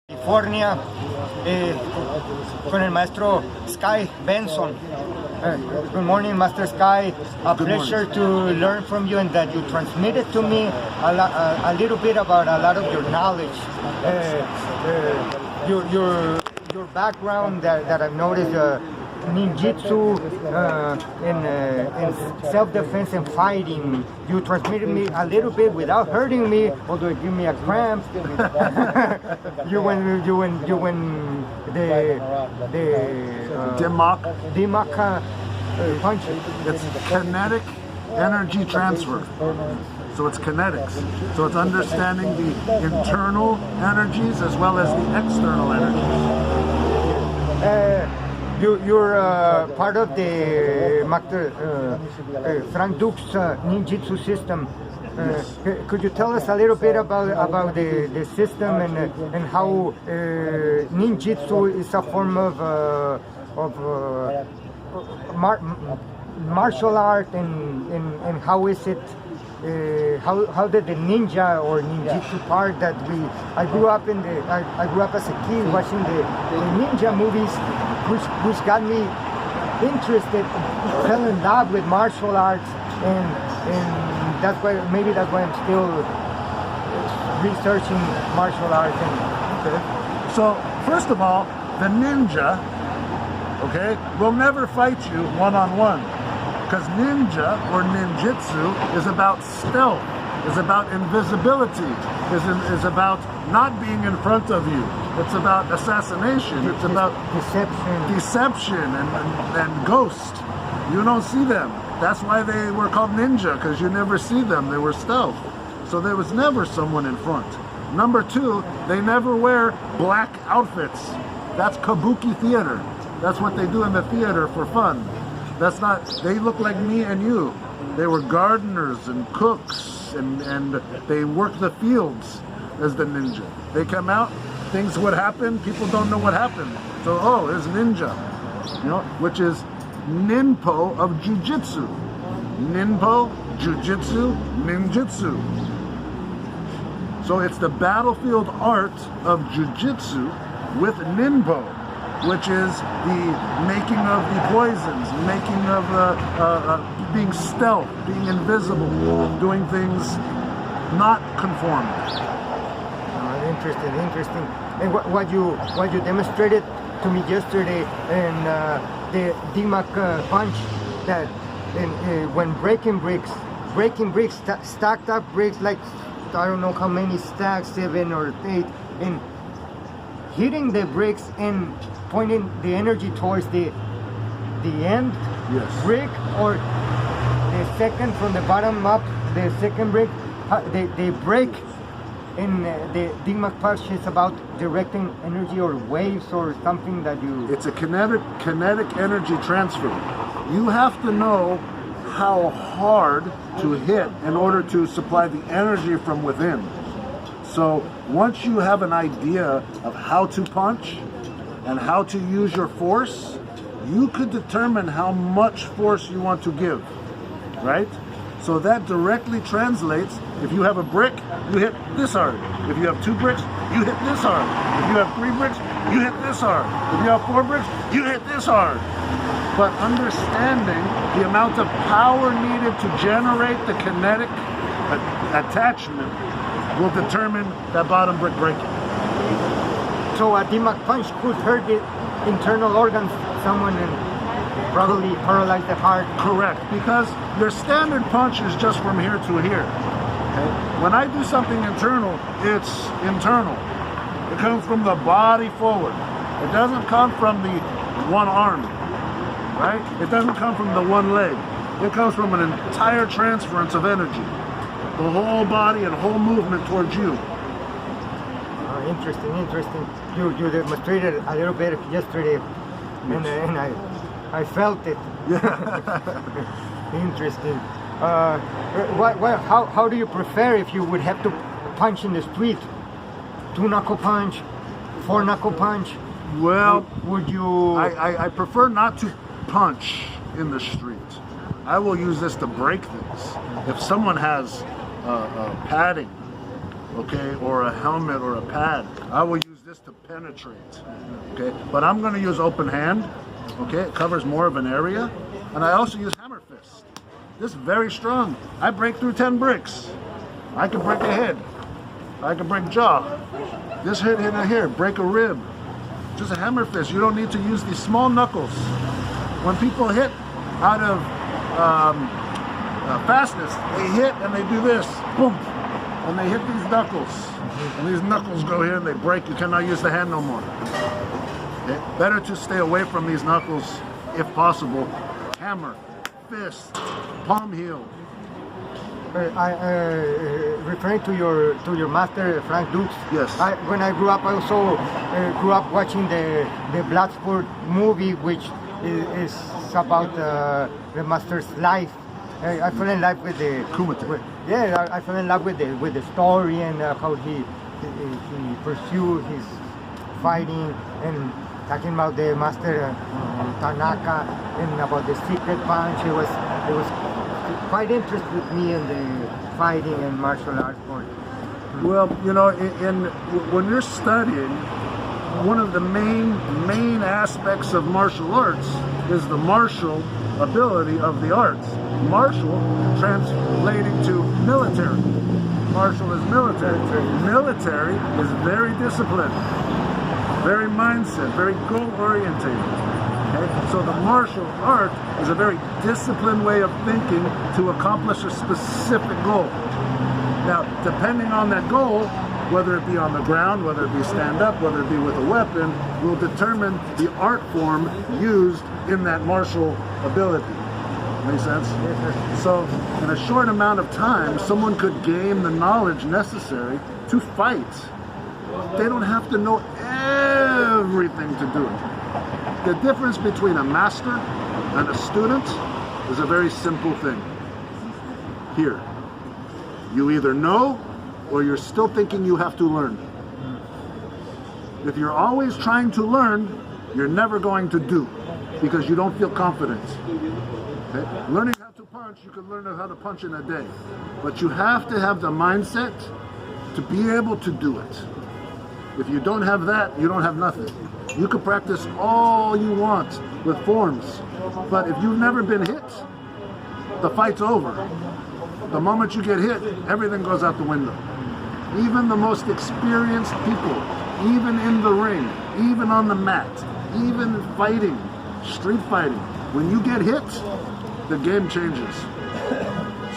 California, con el maestro Sky Benson. Good morning, Master Sky. A pleasure to learn from you and that you transmitted to me a little bit about a lot of your knowledge. Your background that I've noticed, ninjutsu, in self-defense and fighting. You transmitted me a little bit without hurting me, although it gave me a cramp. you went the Dimak punch. It's kinetic energy transfer. So it's kinetics. So it's understanding the internal energies as well as the external energies. You're part of the Frank Duke's ninjutsu system. Yes. Could you tell us a little bit about the system and how ninjutsu is a form of martial art and how is it? How did the ninja or ninjutsu part that I grew up as a kid watching the ninja movies, which got me interested, fell in love with martial arts, and that's why I'm still researching martial arts. So first of all, the ninja, will never fight you one-on-one. Because ninja or ninjutsu is about stealth, is about invisibility, is about not being in front of you. It's about assassination. It's about deception and ghost. You don't see them. That's why they were called ninja, because you never see them. They were stealth. So there was never someone in front. Number two, they never wear black outfits. That's kabuki theater. That's what they do in the theater for fun. That's not, they look like me and you. They were gardeners and cooks and they work the fields as the ninja. They come out, things would happen, people don't know what happened. So, oh, there's ninja, which is ninpo of jujitsu. Ninpo, jujitsu, ninjutsu. So it's the battlefield art of jujitsu with ninpo, which is the making of the poisons, making of being stealth, being invisible, doing things not conformed. Interesting. And what you demonstrated to me yesterday in the Dimak punch, that when breaking bricks, stacked up bricks, like I don't know how many stacks, 7 or 8, and hitting the bricks and pointing the energy towards the end brick, or the second from the bottom up, the second brick, they break. In the Dimak punch is about directing energy or waves or something that you... It's a kinetic energy transfer. You have to know how hard to hit in order to supply the energy from within. So once you have an idea of how to punch and how to use your force, you could determine how much force you want to give, right? So that directly translates, if you have a brick, you hit this hard. If you have 2 bricks, you hit this hard. If you have 3 bricks, you hit this hard. If you have 4 bricks, you hit this hard. But understanding the amount of power needed to generate the kinetic attachment will determine that bottom brick breaking. So a Dimak punch could hurt the internal organs, someone, and probably paralyze the heart. Correct, because your standard punch is just from here to here. Okay? When I do something internal, it's internal. It comes from the body forward. It doesn't come from the one arm, right? It doesn't come from the one leg. It comes from an entire transference of energy. The whole body and whole movement towards you. Interesting. You demonstrated a little bit yesterday, and I felt it. Interesting. How do you prefer if you would have to punch in the street? 2-knuckle punch, 4-knuckle punch? Well, would you... I prefer not to punch in the street. I will use this to break things. If someone has padding, okay, or a helmet or a pad, I will use this this to penetrate. Okay, but I'm going to use open hand. Okay, it covers more of an area, and I also use hammer fist. This is very strong. I break through 10 bricks. I can break a head. I can break jaw. This hit here, break a rib. Just a hammer fist. You don't need to use these small knuckles. When people hit out of fastness, they hit and they do this, boom, and they hit these knuckles. And these knuckles go here and they break. You cannot use the hand no more. Okay? Better to stay away from these knuckles if possible. Hammer, fist, palm heel. Referring to your master Frank Dukes. Yes. When I grew up, I also grew up watching the Bloodsport movie, which is about the master's life. I fell in love with the Kumite. I fell in love with the story and how he pursued his fighting, and talking about the master Tanaka and about the secret punch. It was quite interested with me in the fighting and martial arts sport. Well, you know, when you're studying, one of the main aspects of martial arts is the martial ability of the arts. Martial translating to military. Martial is military. Military is very disciplined, very mindset, very goal orientated. Okay? So the martial art is a very disciplined way of thinking to accomplish a specific goal. Now, depending on that goal, whether it be on the ground, whether it be stand up, whether it be with a weapon, will determine the art form used in that martial ability. Make sense? So, in a short amount of time, someone could gain the knowledge necessary to fight. They don't have to know everything to do it. The difference between a master and a student is a very simple thing. Here, you either know or you're still thinking you have to learn. If you're always trying to learn, you're never going to do, because you don't feel confident. Okay? Learning how to punch, you can learn how to punch in a day, but you have to have the mindset to be able to do it. If you don't have that, you don't have nothing. You can practice all you want with forms, but if you've never been hit, the fight's over. The moment you get hit, everything goes out the window. Even the most experienced people, even in the ring, even on the mat, even fighting, street fighting, when you get hit, the game changes.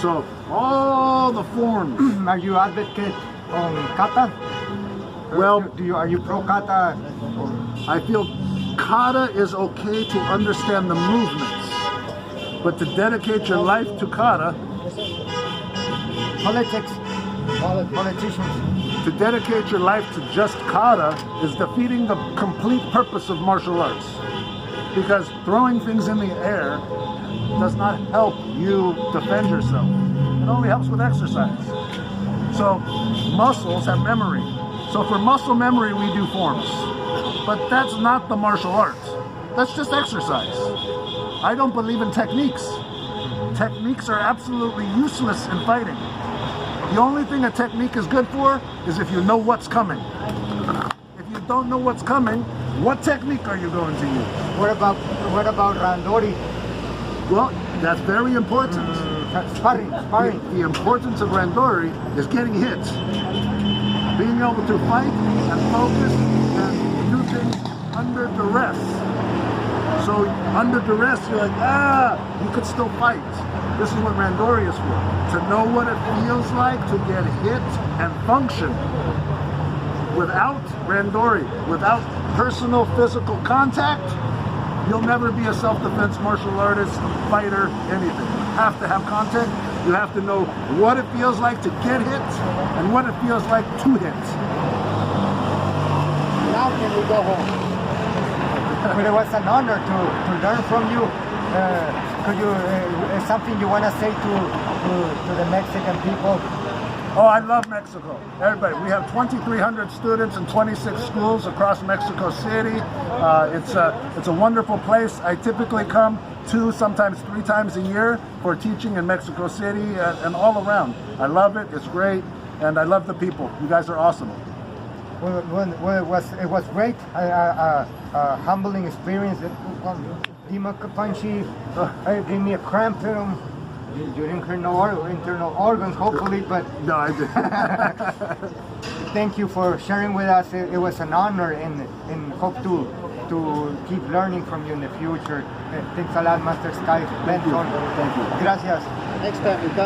So all the forms. Are you advocate on kata? Well, are you pro kata? I feel kata is okay to understand the movements, but to dedicate your life to kata, politicians. To dedicate your life to just kata is defeating the complete purpose of martial arts. Because throwing things in the air does not help you defend yourself. It only helps with exercise. So muscles have memory. So for muscle memory, we do forms. But that's not the martial arts. That's just exercise. I don't believe in techniques. Techniques are absolutely useless in fighting. The only thing a technique is good for is if you know what's coming. If you don't know what's coming, what technique are you going to use? What about randori? Well, that's very important. Sparring. The importance of randori is getting hit. Being able to fight and focus and do things under duress. So under duress, you're like, you could still fight. This is what randori is for. To know what it feels like to get hit and function. Without randori, without personal physical contact, you'll never be a self-defense martial artist, fighter, anything. You have to have contact. You have to know what it feels like to get hit and what it feels like to hit. Now can we go home? But it was an honor to learn from you. Could you something you want to say to the Mexican people? Oh, I love Mexico. Everybody, we have 2,300 students in 26 schools across Mexico City. It's a wonderful place. I typically come 2, sometimes 3 times a year for teaching in Mexico City and all around. I love it. It's great, and I love the people. You guys are awesome. It was great, a humbling experience. Dimak Panchi gave me a cramp. You didn't hear no internal organs, hopefully, but No, I did. thank you for sharing with us. It was an honor, and hope to keep learning from you in the future. Thanks a lot, Master Sky Benson. Thank you. Gracias. Next time you come.